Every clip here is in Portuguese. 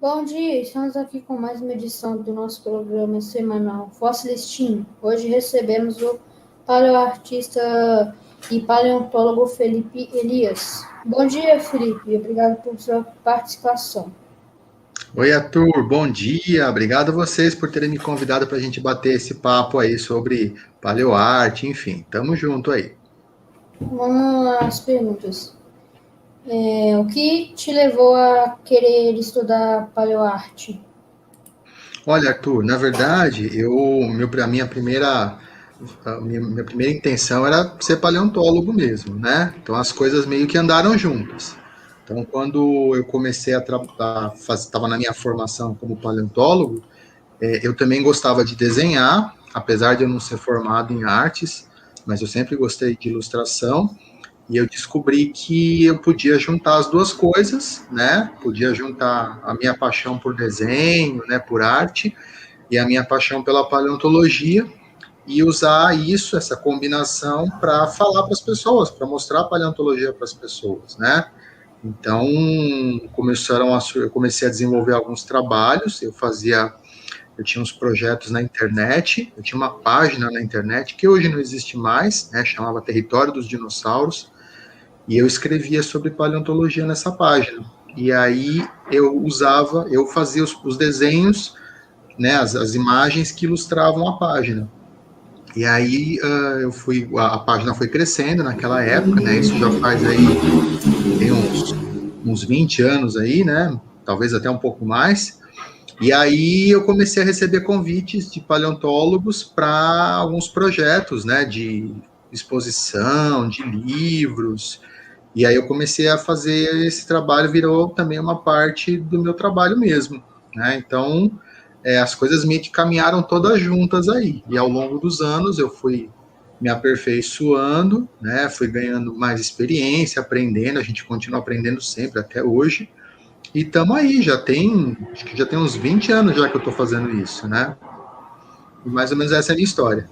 Bom dia, estamos aqui com mais uma edição do nosso programa semanal Fóssil. Hoje recebemos o paleoartista e paleontólogo Felipe Elias. Bom dia, Felipe, obrigado por sua participação. Oi, Arthur, bom dia. Obrigado a vocês por terem me convidado para a gente bater esse papo aí sobre paleoarte, enfim, tamo junto aí. Vamos às perguntas. O que te levou a querer estudar paleoarte? Olha, Arthur, na verdade, a minha primeira intenção era ser paleontólogo mesmo, né? Então as coisas meio que andaram juntas. Então, quando eu comecei estava na minha formação como paleontólogo, eu também gostava de desenhar, apesar de eu não ser formado em artes, mas eu sempre gostei de ilustração. E eu descobri que eu podia juntar as duas coisas, né? Podia juntar a minha paixão por desenho, né, por arte, e a minha paixão pela paleontologia, e usar isso, essa combinação, para falar para as pessoas, para mostrar a paleontologia para as pessoas, né? Então, eu comecei a desenvolver alguns trabalhos, eu tinha uns projetos na internet, eu tinha uma página na internet, que hoje não existe mais, né, chamava Território dos Dinossauros, e eu escrevia sobre paleontologia nessa página. E aí eu fazia os desenhos, né, as imagens que ilustravam a página. E aí a página foi crescendo naquela época, né, isso já faz aí, tem uns 20 anos aí, né, talvez até um pouco mais. E aí eu comecei a receber convites de paleontólogos para alguns projetos, né, de exposição, de livros. E aí eu comecei a fazer esse trabalho, virou também uma parte do meu trabalho mesmo, né? Então, as coisas meio que caminharam todas juntas aí. E ao longo dos anos eu fui me aperfeiçoando, né? Fui ganhando mais experiência, aprendendo, a gente continua aprendendo sempre até hoje. E estamos aí, acho que já tem uns 20 anos já que eu estou fazendo isso, né? E mais ou menos essa é a minha história.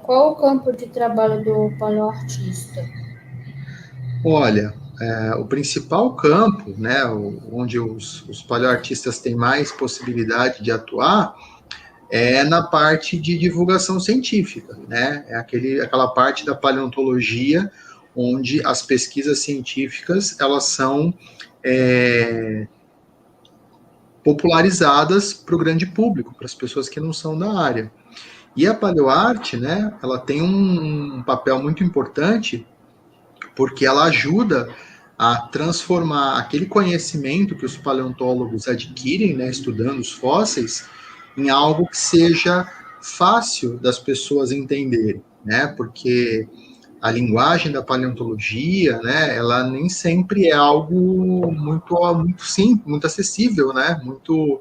Qual o campo de trabalho do paleoartista? Olha, o principal campo, né, onde os paleoartistas têm mais possibilidade de atuar, é na parte de divulgação científica, né? É aquela parte da paleontologia onde as pesquisas científicas elas são popularizadas para o grande público, para as pessoas que não são da área. E a paleoarte, né, ela tem um papel muito importante porque ela ajuda a transformar aquele conhecimento que os paleontólogos adquirem, né, estudando os fósseis, em algo que seja fácil das pessoas entenderem, né, porque a linguagem da paleontologia, né, ela nem sempre é algo muito simples, muito acessível, né, muito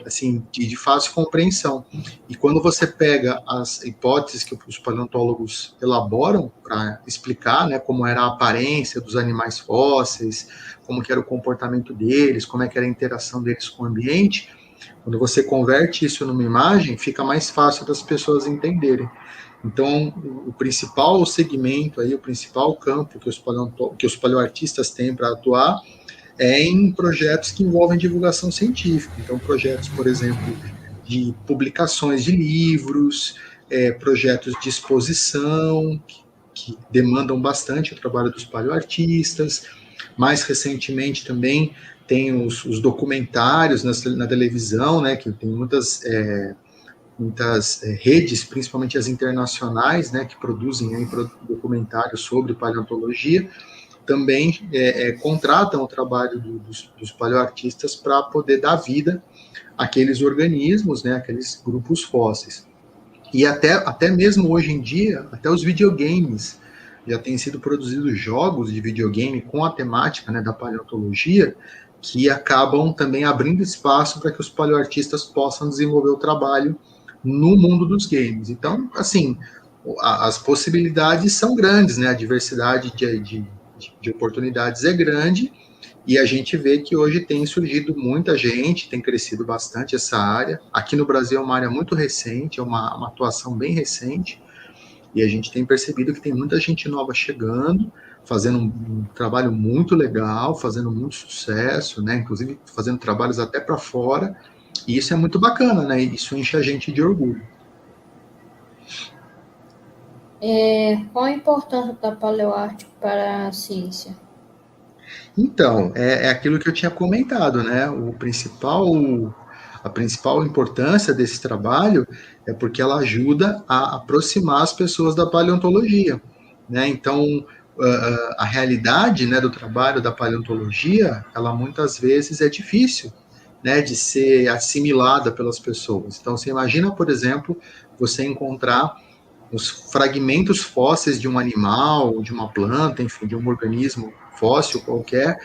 assim, de fácil compreensão. E quando você pega as hipóteses que os paleontólogos elaboram para explicar, né, como era a aparência dos animais fósseis, como que era o comportamento deles, como é que era a interação deles com o ambiente, quando você converte isso numa imagem, fica mais fácil das pessoas entenderem. Então, o principal segmento aí, o principal campo que os paleoartistas têm para atuar em projetos que envolvem divulgação científica. Então, projetos, por exemplo, de publicações de livros, projetos de exposição, que demandam bastante o trabalho dos paleoartistas. Mais recentemente também tem os documentários na televisão, né, que tem muitas redes, principalmente as internacionais, né, que produzem aí documentários sobre paleontologia. também contratam o trabalho dos paleoartistas para poder dar vida àqueles organismos, né, aqueles grupos fósseis. E até mesmo hoje em dia, até os videogames, já têm sido produzidos jogos de videogame com a temática, né, da paleontologia, que acabam também abrindo espaço para que os paleoartistas possam desenvolver o trabalho no mundo dos games. Então, assim, as possibilidades são grandes, né? A diversidade de oportunidades é grande, e a gente vê que hoje tem surgido muita gente, tem crescido bastante essa área. Aqui no Brasil é uma área muito recente, é uma atuação bem recente, e a gente tem percebido que tem muita gente nova chegando, fazendo um trabalho muito legal, fazendo muito sucesso, né? Inclusive fazendo trabalhos até para fora, e isso é muito bacana, né? Isso enche a gente de orgulho. Qual a importância da paleoarte para a ciência? Então, é aquilo que eu tinha comentado, né? A principal importância desse trabalho é porque ela ajuda a aproximar as pessoas da paleontologia, né? Então, a realidade, né, do trabalho da paleontologia, ela muitas vezes é difícil, né, de ser assimilada pelas pessoas. Então, você imagina, por exemplo, você encontrar os fragmentos fósseis de um animal, de uma planta, enfim, de um organismo fóssil qualquer.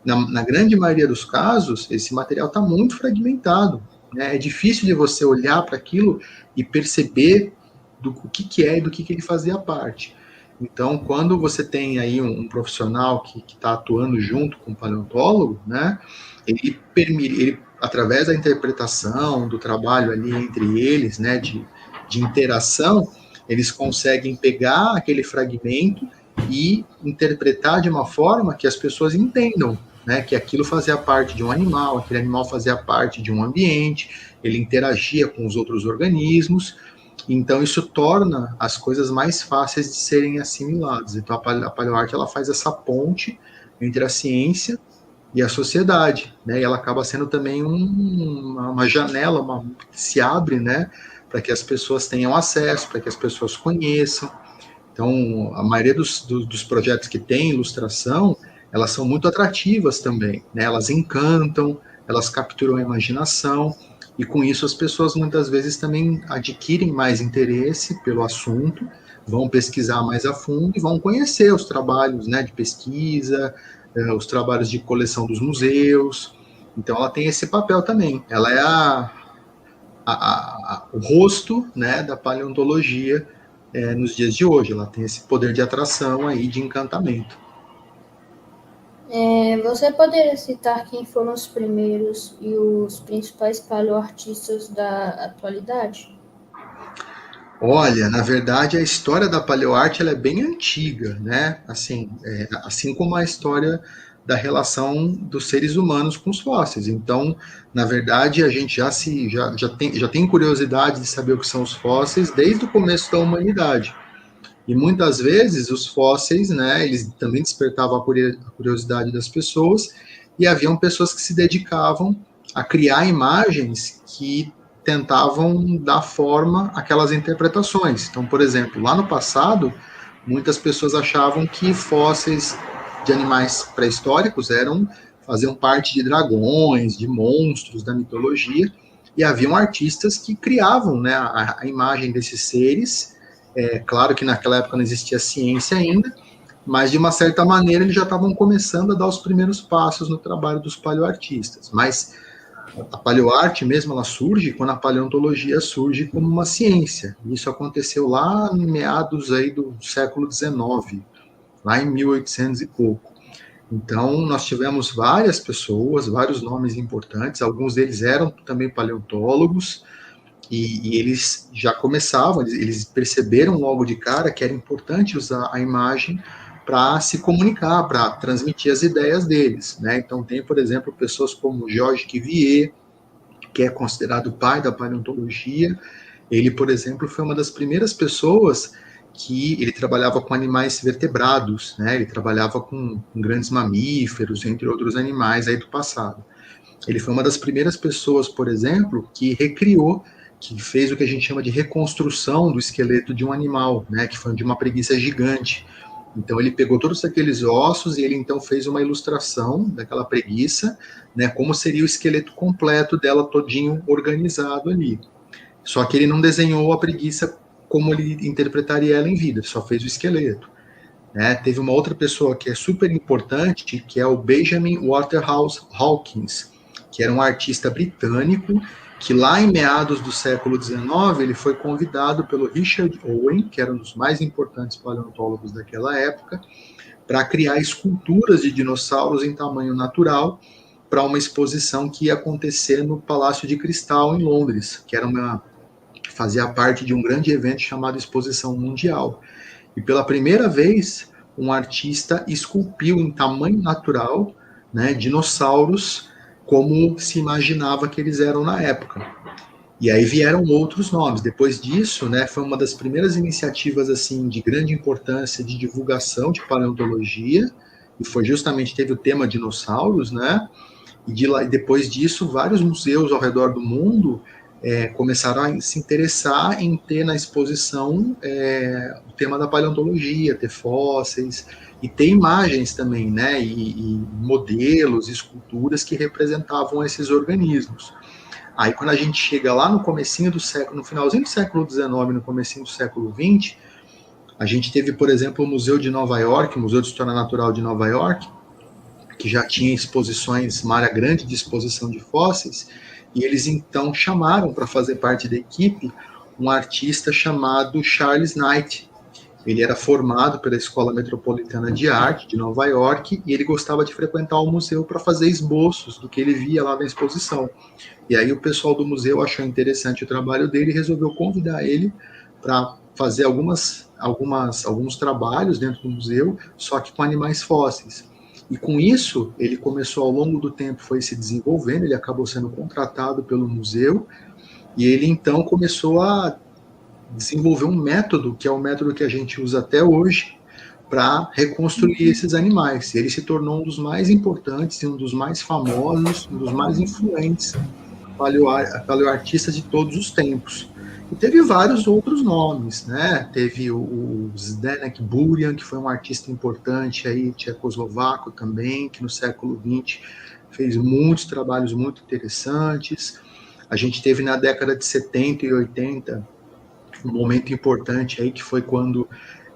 Na grande maioria dos casos, esse material está muito fragmentado, né? É difícil de você olhar para aquilo e perceber o que é e do que ele fazia parte. Então, quando você tem aí um profissional que está atuando junto com o paleontólogo, né, ele, através da interpretação, do trabalho ali entre eles, né, de interação, eles conseguem pegar aquele fragmento e interpretar de uma forma que as pessoas entendam, né, que aquilo fazia parte de um animal, aquele animal fazia parte de um ambiente, ele interagia com os outros organismos. Então isso torna as coisas mais fáceis de serem assimiladas. Então a paleoarte ela faz essa ponte entre a ciência e a sociedade, né? E ela acaba sendo também uma janela que se abre, né, para que as pessoas tenham acesso, para que as pessoas conheçam. Então, a maioria dos projetos que tem ilustração, elas são muito atrativas também, né? Elas encantam, elas capturam a imaginação, e com isso as pessoas muitas vezes também adquirem mais interesse pelo assunto, vão pesquisar mais a fundo e vão conhecer os trabalhos, né, de pesquisa, os trabalhos de coleção dos museus. Então ela tem esse papel também. Ela é o rosto, né, da paleontologia nos dias de hoje. Ela tem esse poder de atração aí, de encantamento. Você poderia citar quem foram os primeiros e os principais paleoartistas da atualidade? Olha, na verdade, a história da paleoarte ela é bem antiga, né? Assim como a história da relação dos seres humanos com os fósseis. Então, na verdade, a gente já tem curiosidade de saber o que são os fósseis desde o começo da humanidade. E muitas vezes os fósseis, né, eles também despertavam a curiosidade das pessoas, e haviam pessoas que se dedicavam a criar imagens que tentavam dar forma àquelas interpretações. Então, por exemplo, lá no passado, muitas pessoas achavam que fósseis de animais pré-históricos faziam parte de dragões, de monstros da mitologia, e haviam artistas que criavam, né, a imagem desses seres. Claro que naquela época não existia ciência ainda, mas de uma certa maneira eles já estavam começando a dar os primeiros passos no trabalho dos paleoartistas. Mas a paleoarte mesmo, ela surge quando a paleontologia surge como uma ciência. Isso aconteceu lá em meados aí do século XIX, lá em 1800 e pouco. Então, nós tivemos várias pessoas, vários nomes importantes, alguns deles eram também paleontólogos, e eles já começavam, eles perceberam logo de cara que era importante usar a imagem para se comunicar, para transmitir as ideias deles, né? Então tem, por exemplo, pessoas como Georges Cuvier, que é considerado o pai da paleontologia. Ele, por exemplo, foi uma das primeiras pessoas que ele trabalhava com animais vertebrados, né? Ele trabalhava com grandes mamíferos, entre outros animais aí do passado. Ele foi uma das primeiras pessoas, por exemplo, que fez o que a gente chama de reconstrução do esqueleto de um animal, né? Que foi de uma preguiça gigante. Então ele pegou todos aqueles ossos e ele então fez uma ilustração daquela preguiça, né, como seria o esqueleto completo dela todinho organizado ali. Só que ele não desenhou a preguiça como ele interpretaria ela em vida, só fez o esqueleto. Né? Teve uma outra pessoa que é super importante, que é o Benjamin Waterhouse Hawkins, que era um artista britânico, que lá em meados do século XIX, ele foi convidado pelo Richard Owen, que era um dos mais importantes paleontólogos daquela época, para criar esculturas de dinossauros em tamanho natural para uma exposição que ia acontecer no Palácio de Cristal, em Londres, que fazia parte de um grande evento chamado Exposição Mundial. E pela primeira vez, um artista esculpiu em tamanho natural, né, dinossauros como se imaginava que eles eram na época. E aí vieram outros nomes. Depois disso, né, foi uma das primeiras iniciativas assim de grande importância de divulgação de paleontologia, e foi justamente teve o tema dinossauros, né? E depois disso, vários museus ao redor do mundo começaram a se interessar em ter na exposição o tema da paleontologia, ter fósseis e ter imagens também, né, e modelos, esculturas que representavam esses organismos. Aí quando a gente chega lá no comecinho do século, no finalzinho do século XIX, no comecinho do século XX, a gente teve, por exemplo, o Museu de Nova York, o Museu de História Natural de Nova York, que já tinha exposições, uma área grande de exposição de fósseis, e eles então chamaram para fazer parte da equipe um artista chamado Charles Knight. Ele era formado pela Escola Metropolitana de Arte de Nova York e ele gostava de frequentar o museu para fazer esboços do que ele via lá na exposição. E aí o pessoal do museu achou interessante o trabalho dele e resolveu convidar ele para fazer alguns trabalhos dentro do museu, só que com animais fósseis. E com isso, ele começou ao longo do tempo, foi se desenvolvendo, ele acabou sendo contratado pelo museu, e ele então começou a desenvolver um método, que é o método que a gente usa até hoje, para reconstruir esses animais. Ele se tornou um dos mais importantes, um dos mais famosos, um dos mais influentes paleoartistas de todos os tempos. E teve vários outros nomes, né? Teve o Zdeněk Burian, que foi um artista importante aí, tchecoslovaco também, que no século XX fez muitos trabalhos muito interessantes. A gente teve na década de 70 e 80 um momento importante aí, que foi quando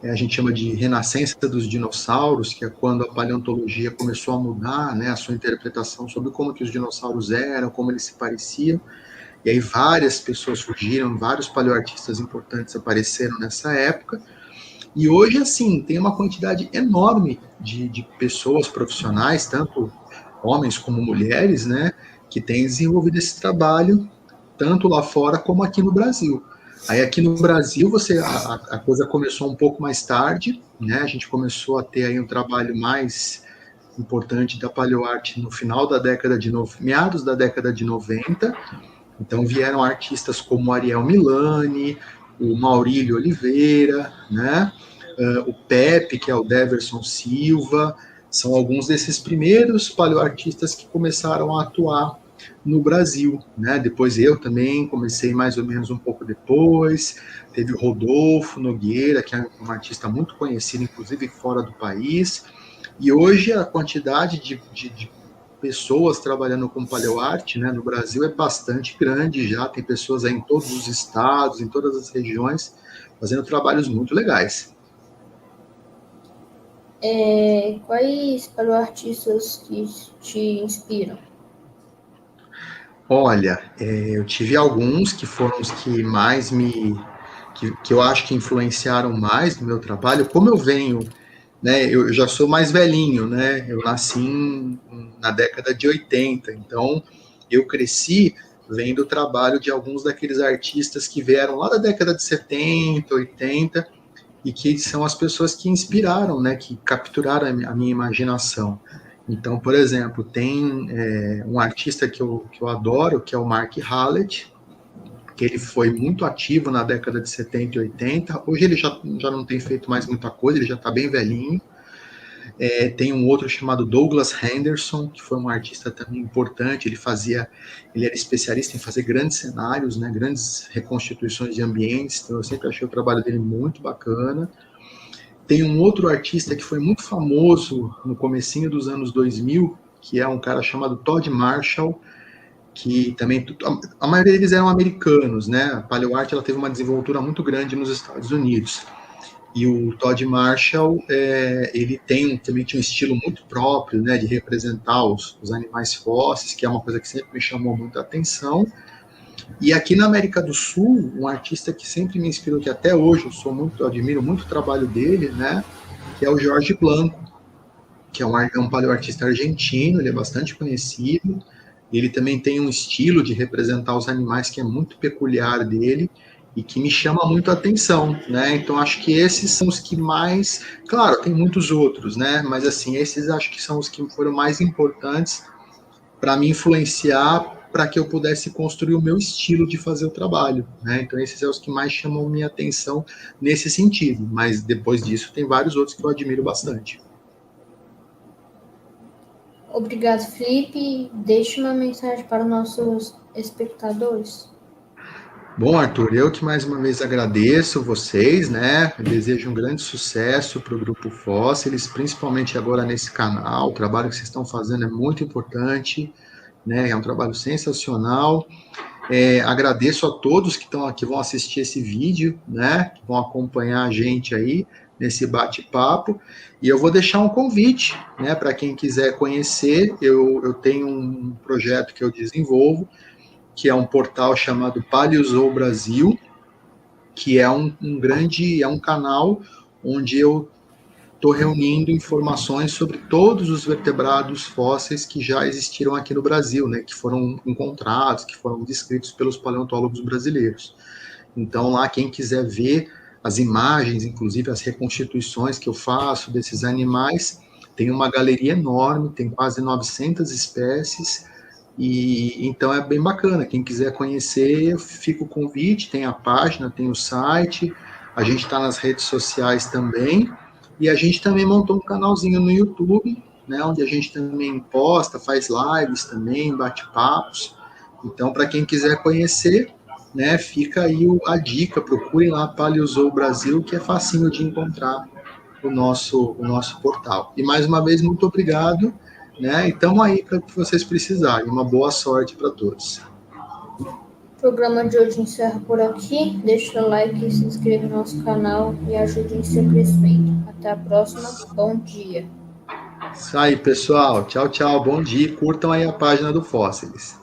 a gente chama de renascença dos dinossauros, que é quando a paleontologia começou a mudar, né, a sua interpretação sobre como que os dinossauros eram, como eles se pareciam. E aí várias pessoas surgiram, vários paleoartistas importantes apareceram nessa época. E hoje, assim, tem uma quantidade enorme de pessoas profissionais, tanto homens como mulheres, né, que têm desenvolvido esse trabalho, tanto lá fora como aqui no Brasil. Aí aqui no Brasil a coisa começou um pouco mais tarde, né? A gente começou a ter aí um trabalho mais importante da paleoarte no final da década de meados da década de 90. Então vieram artistas como Ariel Milani, o Maurílio Oliveira, né? O Pepe, que é o Deverson Silva, são alguns desses primeiros paleoartistas que começaram a atuar no Brasil, né? Depois eu também comecei mais ou menos um pouco depois. Teve o Rodolfo Nogueira, que é um artista muito conhecido, inclusive fora do país. E hoje a quantidade de pessoas trabalhando com paleoarte, né, no Brasil é bastante grande já. Tem pessoas aí em todos os estados, em todas as regiões, fazendo trabalhos muito legais. Quais paleoartistas que te inspiram? Olha, eu tive alguns que foram os que mais que eu acho que influenciaram mais no meu trabalho. Como eu venho, né, eu já sou mais velhinho, né, eu nasci na década de 80, então eu cresci vendo o trabalho de alguns daqueles artistas que vieram lá da década de 70, 80, e que são as pessoas que inspiraram, né, que capturaram a minha imaginação. Então, por exemplo, tem um artista que eu adoro, que é o Mark Hallett, que ele foi muito ativo na década de 70 e 80. Hoje ele já não tem feito mais muita coisa, ele já está bem velhinho. Tem um outro chamado Douglas Henderson, que foi um artista também importante. Ele era especialista em fazer grandes cenários, né, grandes reconstituições de ambientes. Então eu sempre achei o trabalho dele muito bacana. Tem um outro artista que foi muito famoso no comecinho dos anos 2000, que é um cara chamado Todd Marshall, que também, a maioria deles eram americanos, né? A paleoarte ela teve uma desenvoltura muito grande nos Estados Unidos. E o Todd Marshall, ele também tinha um estilo muito próprio, né, de representar os animais fósseis, que é uma coisa que sempre me chamou muita atenção. E aqui na América do Sul, um artista que sempre me inspirou, que até hoje eu admiro muito o trabalho dele, né, que é o Jorge Blanco, que é um paleoartista argentino, ele é bastante conhecido. Ele também tem um estilo de representar os animais que é muito peculiar dele e que me chama muito a atenção, né? Então acho que esses são os que mais, claro, tem muitos outros, né? Mas assim, esses acho que são os que foram mais importantes para me influenciar para que eu pudesse construir o meu estilo de fazer o trabalho, né? Então esses são os que mais chamam minha atenção nesse sentido, mas depois disso tem vários outros que eu admiro bastante. Obrigado, Felipe. Deixe uma mensagem para os nossos espectadores. Bom, Arthur, eu que mais uma vez agradeço vocês, né? Eu desejo um grande sucesso para o Grupo Fósseis, principalmente agora nesse canal. O trabalho que vocês estão fazendo é muito importante, né? É um trabalho sensacional. Agradeço a todos que estão aqui, vão assistir esse vídeo, né? Que vão acompanhar a gente aí nesse bate-papo. E eu vou deixar um convite, né? Para quem quiser conhecer, eu tenho um projeto que eu desenvolvo, que é um portal chamado Paleozool Brasil, que é um canal onde eu estou reunindo informações sobre todos os vertebrados fósseis que já existiram aqui no Brasil, né, que foram encontrados, que foram descritos pelos paleontólogos brasileiros. Então, lá, quem quiser ver as imagens, inclusive as reconstituições que eu faço desses animais, tem uma galeria enorme, tem quase 900 espécies, e então é bem bacana. Quem quiser conhecer, fica o convite, tem a página, tem o site, a gente está nas redes sociais também, e a gente também montou um canalzinho no YouTube, né, onde a gente também posta, faz lives também, bate-papos. Então, para quem quiser conhecer, né, fica aí a dica, procurem lá Paleozool Brasil, que é facinho de encontrar o nosso portal. E mais uma vez, muito obrigado, né? E estamos aí para o que vocês precisarem. Uma boa sorte para todos. O programa de hoje encerra por aqui. Deixe o like, se inscreva no nosso canal e ajude em seu crescimento. Até a próxima. Bom dia. Isso aí, pessoal. Tchau, tchau. Bom dia. Curtam aí a página do Fósseis.